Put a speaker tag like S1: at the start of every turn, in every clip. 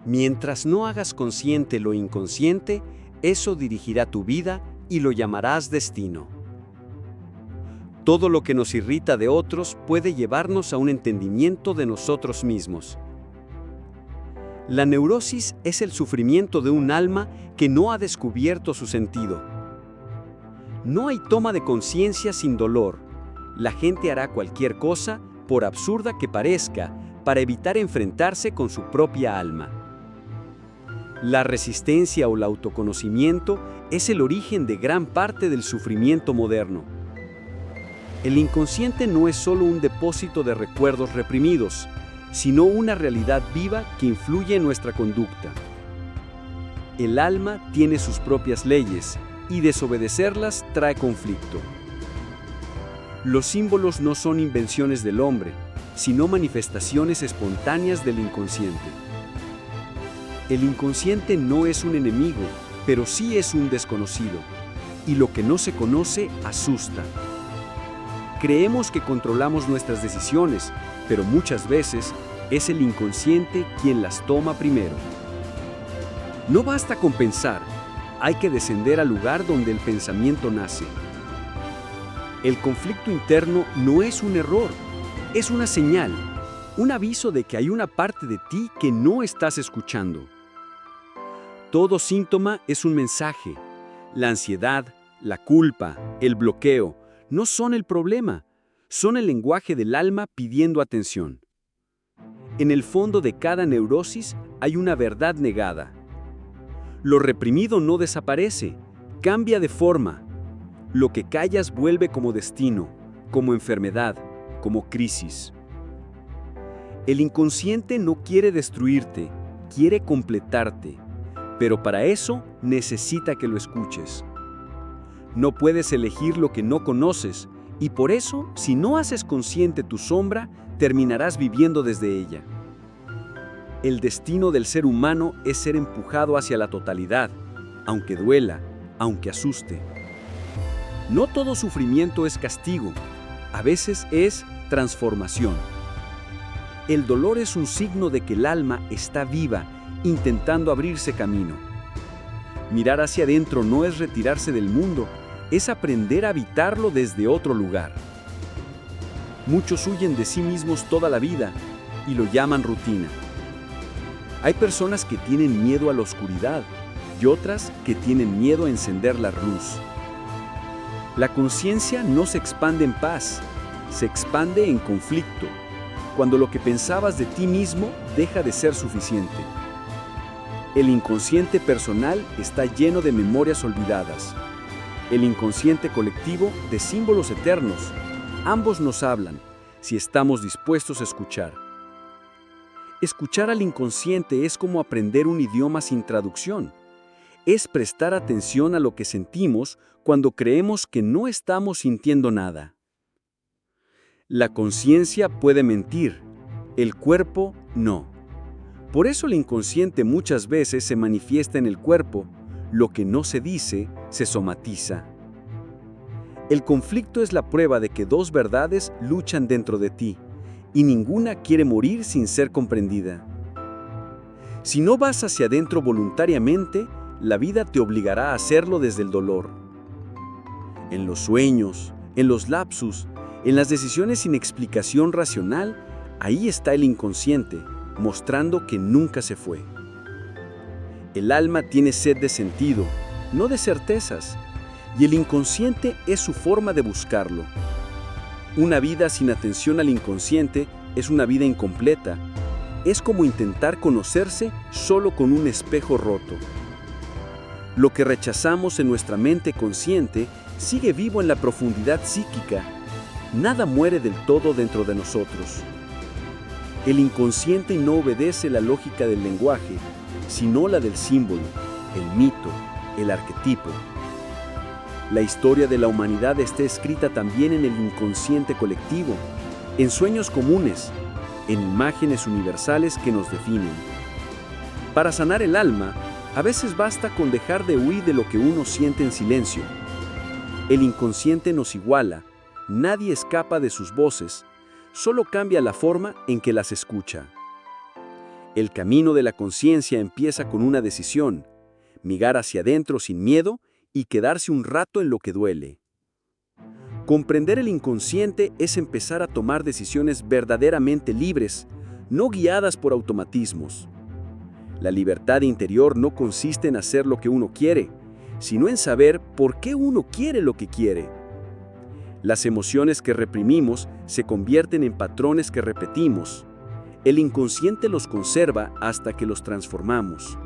S1: Mientras no hagas consciente lo inconsciente, eso dirigirá tu vida y lo llamarás destino. Todo lo que nos irrita de otros puede llevarnos a un entendimiento de nosotros mismos. La neurosis es el sufrimiento de un alma que no ha descubierto su sentido. No hay toma de conciencia sin dolor. La gente hará cualquier cosa, por absurda que parezca, para evitar enfrentarse con su propia alma. La resistencia o el autoconocimiento es el origen de gran parte del sufrimiento moderno. El inconsciente no es solo un depósito de recuerdos reprimidos, sino una realidad viva que influye en nuestra conducta. El alma tiene sus propias leyes y desobedecerlas trae conflicto. Los símbolos no son invenciones del hombre, sino manifestaciones espontáneas del inconsciente. El inconsciente no es un enemigo, pero sí es un desconocido, y lo que no se conoce asusta. Creemos que controlamos nuestras decisiones, pero muchas veces es el inconsciente quien las toma primero. No basta con pensar, hay que descender al lugar donde el pensamiento nace. El conflicto interno no es un error, es una señal, un aviso de que hay una parte de ti que no estás escuchando. Todo síntoma es un mensaje. La ansiedad, la culpa, el bloqueo, no son el problema, son el lenguaje del alma pidiendo atención. En el fondo de cada neurosis hay una verdad negada. Lo reprimido no desaparece, cambia de forma. Lo que callas vuelve como destino, como enfermedad, como crisis. El inconsciente no quiere destruirte, quiere completarte, pero para eso necesita que lo escuches. No puedes elegir lo que no conoces, y por eso, si no haces consciente tu sombra, terminarás viviendo desde ella. El destino del ser humano es ser empujado hacia la totalidad, aunque duela, aunque asuste. No todo sufrimiento es castigo, a veces es transformación. El dolor es un signo de que el alma está viva, intentando abrirse camino. Mirar hacia adentro no es retirarse del mundo, es aprender a habitarlo desde otro lugar. Muchos huyen de sí mismos toda la vida y lo llaman rutina. Hay personas que tienen miedo a la oscuridad y otras que tienen miedo a encender la luz. La conciencia no se expande en paz, se expande en conflicto, cuando lo que pensabas de ti mismo deja de ser suficiente. El inconsciente personal está lleno de memorias olvidadas. El inconsciente colectivo de símbolos eternos. Ambos nos hablan, si estamos dispuestos a escuchar. Escuchar al inconsciente es como aprender un idioma sin traducción. Es prestar atención a lo que sentimos cuando creemos que no estamos sintiendo nada. La conciencia puede mentir, el cuerpo no. Por eso el inconsciente muchas veces se manifiesta en el cuerpo, lo que no se dice se somatiza. El conflicto es la prueba de que dos verdades luchan dentro de ti, y ninguna quiere morir sin ser comprendida. Si no vas hacia adentro voluntariamente, la vida te obligará a hacerlo desde el dolor. En los sueños, en los lapsus, en las decisiones sin explicación racional, ahí está el inconsciente, mostrando que nunca se fue. El alma tiene sed de sentido, no de certezas, y el inconsciente es su forma de buscarlo. Una vida sin atención al inconsciente es una vida incompleta. Es como intentar conocerse solo con un espejo roto. Lo que rechazamos en nuestra mente consciente sigue vivo en la profundidad psíquica. Nada muere del todo dentro de nosotros. El inconsciente no obedece la lógica del lenguaje, sino la del símbolo, el mito, el arquetipo. La historia de la humanidad está escrita también en el inconsciente colectivo, en sueños comunes, en imágenes universales que nos definen. Para sanar el alma, a veces basta con dejar de huir de lo que uno siente en silencio. El inconsciente nos iguala, nadie escapa de sus voces, solo cambia la forma en que las escucha. El camino de la conciencia empieza con una decisión: mirar hacia adentro sin miedo y quedarse un rato en lo que duele. Comprender el inconsciente es empezar a tomar decisiones verdaderamente libres, no guiadas por automatismos. La libertad interior no consiste en hacer lo que uno quiere, sino en saber por qué uno quiere lo que quiere. Las emociones que reprimimos se convierten en patrones que repetimos. El inconsciente los conserva hasta que los transformamos.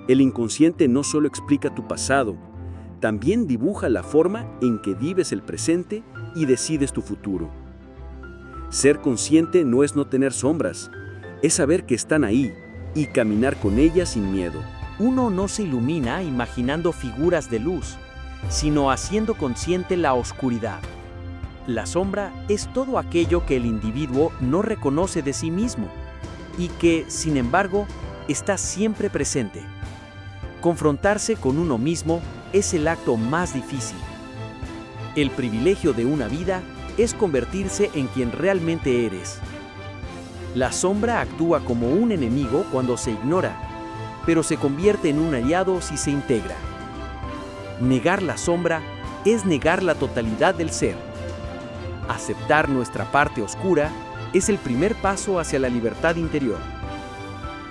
S1: El inconsciente no solo explica tu pasado, también dibuja la forma en que vives el presente y decides tu futuro. Ser consciente no es no tener sombras, es saber que están ahí y caminar con ellas sin miedo.
S2: Uno no se ilumina imaginando figuras de luz, sino haciendo consciente la oscuridad. La sombra es todo aquello que el individuo no reconoce de sí mismo y que, sin embargo, está siempre presente. Confrontarse con uno mismo es el acto más difícil. El privilegio de una vida es convertirse en quien realmente eres. La sombra actúa como un enemigo cuando se ignora, pero se convierte en un aliado si se integra. Negar la sombra es negar la totalidad del ser. Aceptar nuestra parte oscura es el primer paso hacia la libertad interior.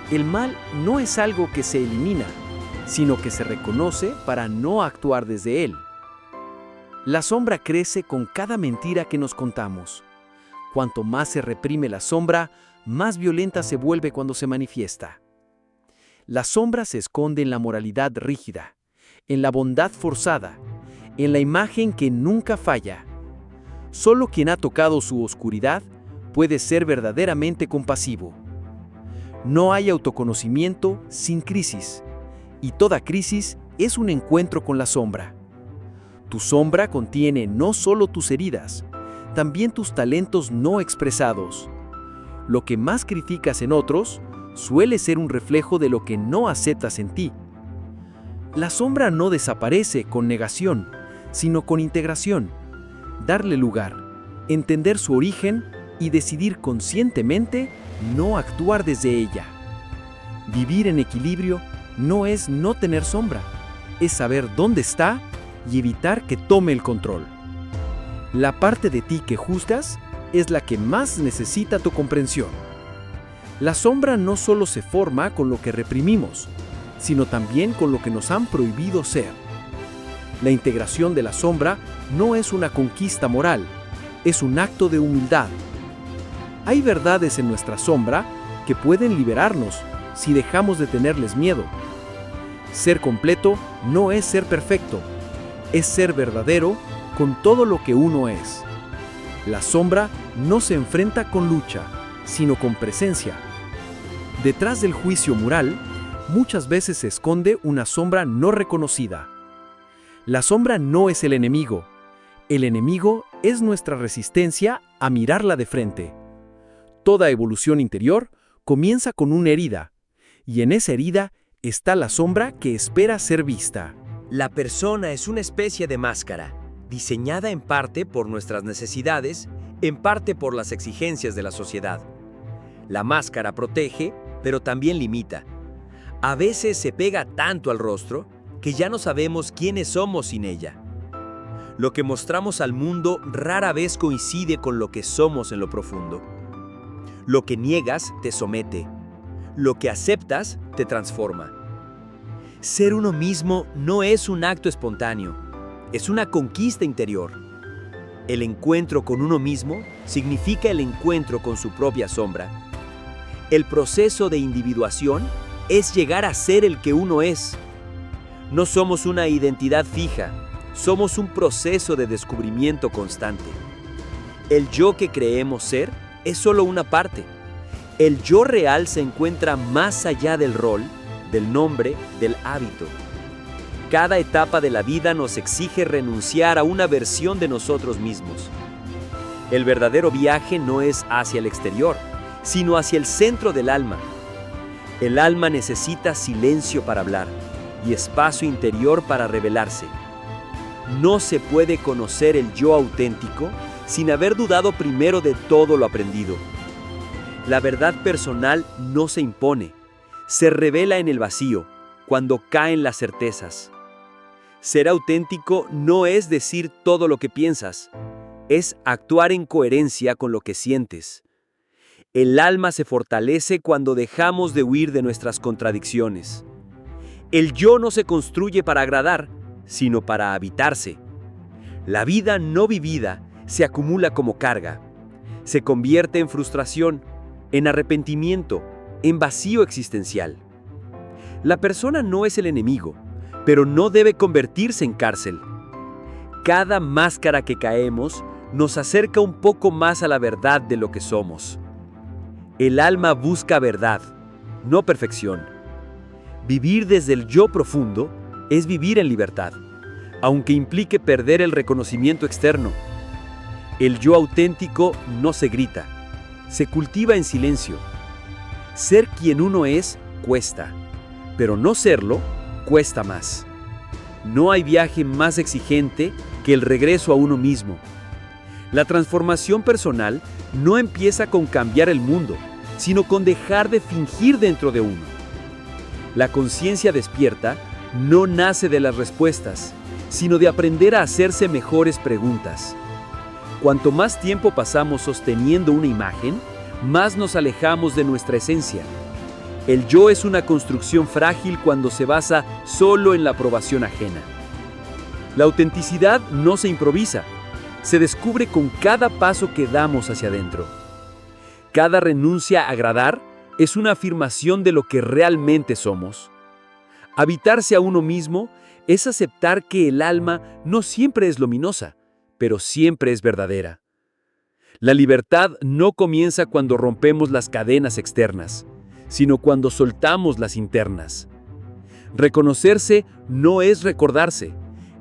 S2: El mal no es algo que se elimina, sino que se reconoce para no actuar desde él. La sombra crece con cada mentira que nos contamos. Cuanto más se reprime la sombra, más violenta se vuelve cuando se manifiesta. La sombra se esconde en la moralidad rígida, en la bondad forzada, en la imagen que nunca falla. Solo quien ha tocado su oscuridad puede ser verdaderamente compasivo. No hay autoconocimiento sin crisis, y toda crisis es un encuentro con la sombra. Tu sombra contiene no solo tus heridas, también tus talentos no expresados. Lo que más criticas en otros suele ser un reflejo de lo que no aceptas en ti. La sombra no desaparece con negación, sino con integración. Darle lugar, entender su origen y decidir conscientemente no actuar desde ella. Vivir en equilibrio no es no tener sombra, es saber dónde está y evitar que tome el control. La parte de ti que juzgas es la que más necesita tu comprensión. La sombra no solo se forma con lo que reprimimos, sino también con lo que nos han prohibido ser. La integración de la sombra no es una conquista moral, es un acto de humildad. Hay verdades en nuestra sombra que pueden liberarnos si dejamos de tenerles miedo. Ser completo no es ser perfecto, es ser verdadero con todo lo que uno es. La sombra no se enfrenta con lucha, sino con presencia. Detrás del juicio moral, muchas veces se esconde una sombra no reconocida. La sombra no es el enemigo es nuestra resistencia a mirarla de frente. Toda evolución interior comienza con una herida, y en esa herida está la sombra que espera ser vista.
S3: La persona es una especie de máscara, diseñada en parte por nuestras necesidades, en parte por las exigencias de la sociedad. La máscara protege, pero también limita. A veces se pega tanto al rostro que ya no sabemos quiénes somos sin ella. Lo que mostramos al mundo rara vez coincide con lo que somos en lo profundo. Lo que niegas te somete. Lo que aceptas te transforma. Ser uno mismo no es un acto espontáneo, es una conquista interior. El encuentro con uno mismo significa el encuentro con su propia sombra. El proceso de individuación es llegar a ser el que uno es. No somos una identidad fija, somos un proceso de descubrimiento constante. El yo que creemos ser es solo una parte. El yo real se encuentra más allá del rol, del nombre, del hábito. Cada etapa de la vida nos exige renunciar a una versión de nosotros mismos. El verdadero viaje no es hacia el exterior, sino hacia el centro del alma. El alma necesita silencio para hablar y espacio interior para revelarse. No se puede conocer el yo auténtico sin haber dudado primero de todo lo aprendido. La verdad personal no se impone, se revela en el vacío, cuando caen las certezas. Ser auténtico no es decir todo lo que piensas, es actuar en coherencia con lo que sientes. El alma se fortalece cuando dejamos de huir de nuestras contradicciones. El yo no se construye para agradar, sino para habitarse. La vida no vivida se acumula como carga. Se convierte en frustración, en arrepentimiento, en vacío existencial. La persona no es el enemigo, pero no debe convertirse en cárcel. Cada máscara que caemos nos acerca un poco más a la verdad de lo que somos. El alma busca verdad, no perfección. Vivir desde el yo profundo es vivir en libertad, aunque implique perder el reconocimiento externo. El yo auténtico no se grita, se cultiva en silencio. Ser quien uno es cuesta, pero no serlo cuesta más. No hay viaje más exigente que el regreso a uno mismo. La transformación personal no empieza con cambiar el mundo, sino con dejar de fingir dentro de uno. La conciencia despierta no nace de las respuestas, sino de aprender a hacerse mejores preguntas. Cuanto más tiempo pasamos sosteniendo una imagen, más nos alejamos de nuestra esencia. El yo es una construcción frágil cuando se basa solo en la aprobación ajena. La autenticidad no se improvisa, se descubre con cada paso que damos hacia adentro. Cada renuncia a agradar es una afirmación de lo que realmente somos. Habitarse a uno mismo es aceptar que el alma no siempre es luminosa, pero siempre es verdadera. La libertad no comienza cuando rompemos las cadenas externas, sino cuando soltamos las internas. Reconocerse no es recordarse,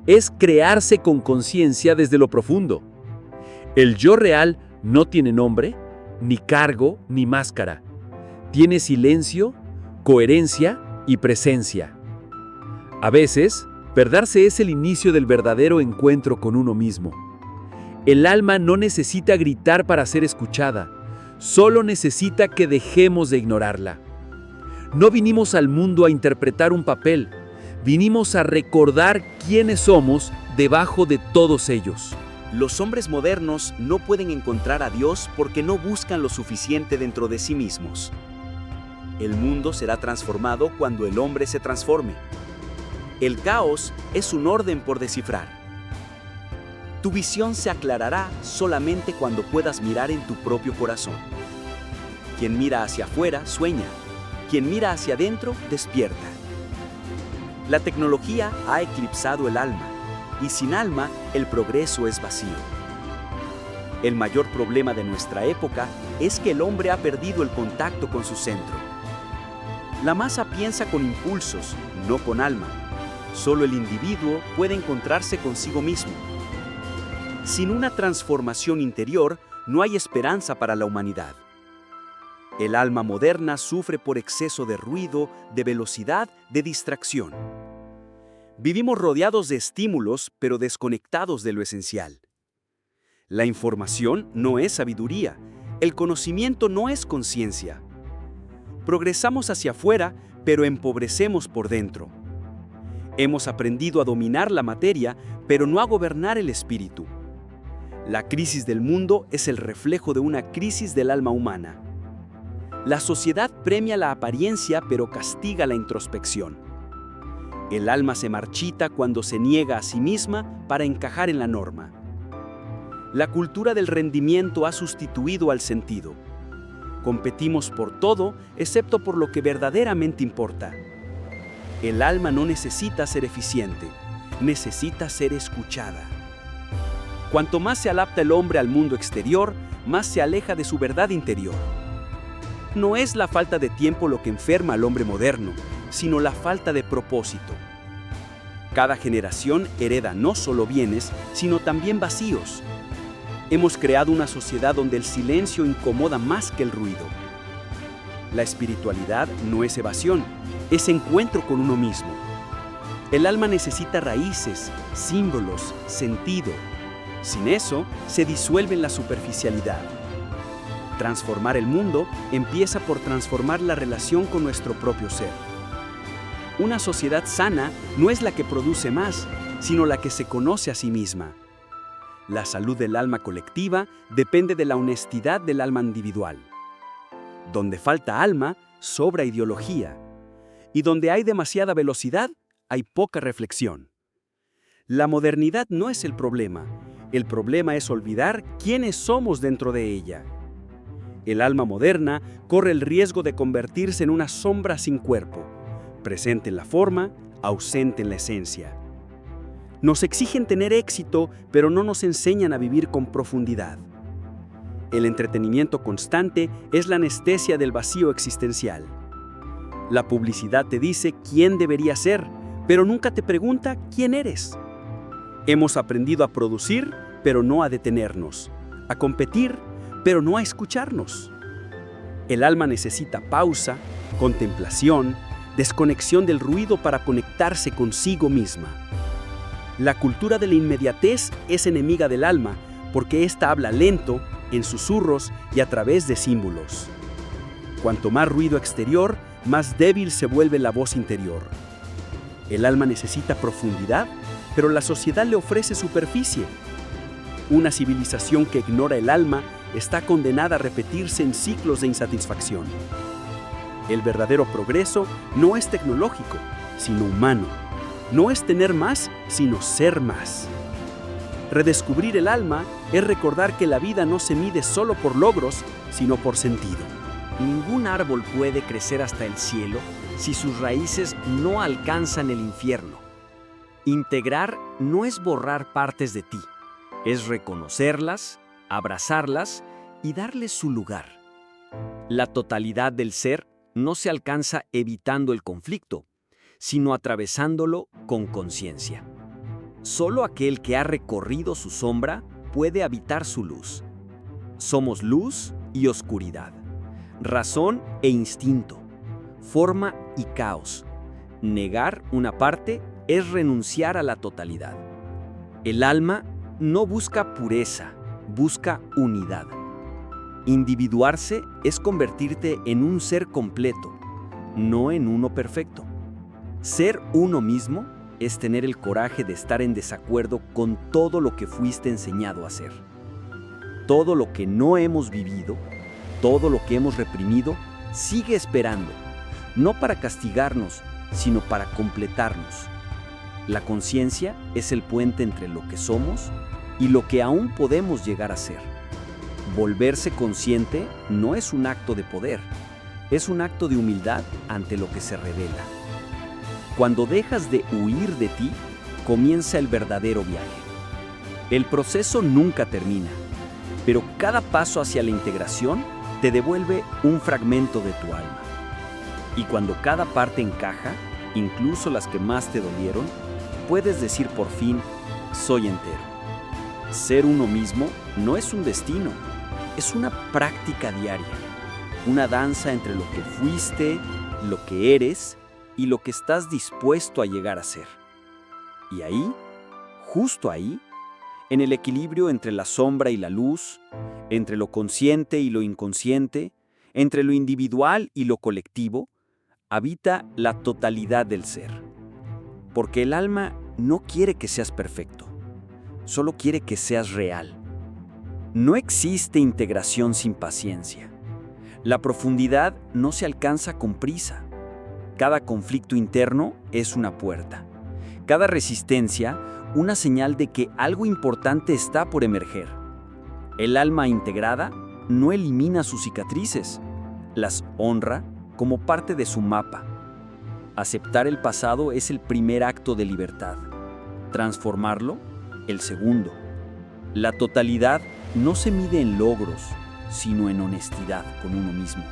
S3: es crearse con conciencia desde lo profundo. El yo real no tiene nombre, ni cargo, ni máscara. Tiene silencio, coherencia y presencia. A veces, perderse es el inicio del verdadero encuentro con uno mismo. El alma no necesita gritar para ser escuchada, solo necesita que dejemos de ignorarla. No vinimos al mundo a interpretar un papel, vinimos a recordar quiénes somos debajo de todos ellos.
S2: Los hombres modernos no pueden encontrar a Dios porque no buscan lo suficiente dentro de sí mismos. El mundo será transformado cuando el hombre se transforme. El caos es un orden por descifrar. Tu visión se aclarará solamente cuando puedas mirar en tu propio corazón. Quien mira hacia afuera sueña, quien mira hacia adentro despierta. La tecnología ha eclipsado el alma, y sin alma el progreso es vacío. El mayor problema de nuestra época es que el hombre ha perdido el contacto con su centro. La masa piensa con impulsos, no con alma. Solo el individuo puede encontrarse consigo mismo. Sin una transformación interior, no hay esperanza para la humanidad. El alma moderna sufre por exceso de ruido, de velocidad, de distracción. Vivimos rodeados de estímulos, pero desconectados de lo esencial. La información no es sabiduría, el conocimiento no es conciencia. Progresamos hacia afuera, pero empobrecemos por dentro. Hemos aprendido a dominar la materia, pero no a gobernar el espíritu. La crisis del mundo es el reflejo de una crisis del alma humana. La sociedad premia la apariencia, pero castiga la introspección. El alma se marchita cuando se niega a sí misma para encajar en la norma. La cultura del rendimiento ha sustituido al sentido. Competimos por todo, excepto por lo que verdaderamente importa. El alma no necesita ser eficiente, necesita ser escuchada. Cuanto más se adapta el hombre al mundo exterior, más se aleja de su verdad interior. No es la falta de tiempo lo que enferma al hombre moderno, sino la falta de propósito. Cada generación hereda no solo bienes, sino también vacíos. Hemos creado una sociedad donde el silencio incomoda más que el ruido. La espiritualidad no es evasión, es encuentro con uno mismo. El alma necesita raíces, símbolos, sentido. Sin eso, se disuelve en la superficialidad.
S1: Transformar el mundo empieza por transformar la relación con nuestro propio ser. Una sociedad sana no es la que produce más, sino la que se conoce a sí misma. La salud del alma colectiva depende de la honestidad del alma individual. Donde falta alma, sobra ideología. Y donde hay demasiada velocidad, hay poca reflexión. La modernidad no es el problema es olvidar quiénes somos dentro de ella. El alma moderna corre el riesgo de convertirse en una sombra sin cuerpo, presente en la forma, ausente en la esencia. Nos exigen tener éxito, pero no nos enseñan a vivir con profundidad. El entretenimiento constante es la anestesia del vacío existencial. La publicidad te dice quién deberías ser, pero nunca te pregunta quién eres. Hemos aprendido a producir, pero no a detenernos, a competir, pero no a escucharnos. El alma necesita pausa, contemplación, desconexión del ruido para conectarse consigo misma. La cultura de la inmediatez es enemiga del alma porque ésta habla lento, en susurros y a través de símbolos. Cuanto más ruido exterior, más débil se vuelve la voz interior. El alma necesita profundidad, pero la sociedad le ofrece superficie. Una civilización que ignora el alma está condenada a repetirse en ciclos de insatisfacción. El verdadero progreso no es tecnológico, sino humano. No es tener más, sino ser más. Redescubrir el alma es recordar que la vida no se mide solo por logros, sino por sentido.
S2: Ningún árbol puede crecer hasta el cielo si sus raíces no alcanzan el infierno. Integrar no es borrar partes de ti, es reconocerlas, abrazarlas y darles su lugar. La totalidad del ser no se alcanza evitando el conflicto, sino atravesándolo con conciencia. Solo aquel que ha recorrido su sombra puede habitar su luz. Somos luz y oscuridad, razón e instinto, forma y caos. Negar una parte es renunciar a la totalidad. El alma no busca pureza, busca unidad. Individuarse es convertirte en un ser completo, no en uno perfecto. Ser uno mismo es tener el coraje de estar en desacuerdo con todo lo que fuiste enseñado a hacer. Todo lo que no hemos vivido, todo lo que hemos reprimido, sigue esperando, no para castigarnos, sino para completarnos. La conciencia es el puente entre lo que somos y lo que aún podemos llegar a ser. Volverse consciente no es un acto de poder, es un acto de humildad ante lo que se revela. Cuando dejas de huir de ti, comienza el verdadero viaje. El proceso nunca termina, pero cada paso hacia la integración te devuelve un fragmento de tu alma. Y cuando cada parte encaja, incluso las que más te dolieron, puedes decir por fin, soy entero. Ser uno mismo no es un destino, es una práctica diaria, una danza entre lo que fuiste, lo que eres y lo que estás dispuesto a llegar a ser. Y ahí, justo ahí, en el equilibrio entre la sombra y la luz, entre lo consciente y lo inconsciente, entre lo individual y lo colectivo, habita la totalidad del ser. Porque el alma no quiere que seas perfecto, solo quiere que seas real. No existe integración sin paciencia. La profundidad no se alcanza con prisa. Cada conflicto interno es una puerta. Cada resistencia, una señal de que algo importante está por emerger. El alma integrada no elimina sus cicatrices, las honra como parte de su mapa. Aceptar el pasado es el primer acto de libertad. Transformarlo, el segundo. La totalidad no se mide en logros, sino en honestidad con uno mismo.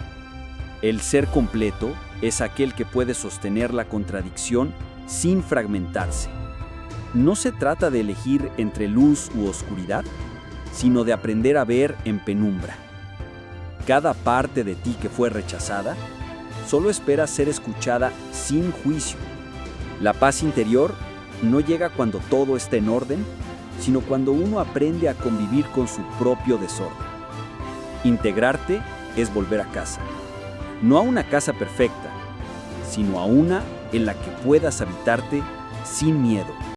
S2: El ser completo es aquel que puede sostener la contradicción sin fragmentarse. No se trata de elegir entre luz u oscuridad, sino de aprender a ver en penumbra. Cada parte de ti que fue rechazada solo espera ser escuchada sin juicio. La paz interior no llega cuando todo está en orden, sino cuando uno aprende a convivir con su propio desorden.
S4: Integrarte es volver a casa. No a una casa perfecta, sino a una en la que puedas habitarte sin miedo.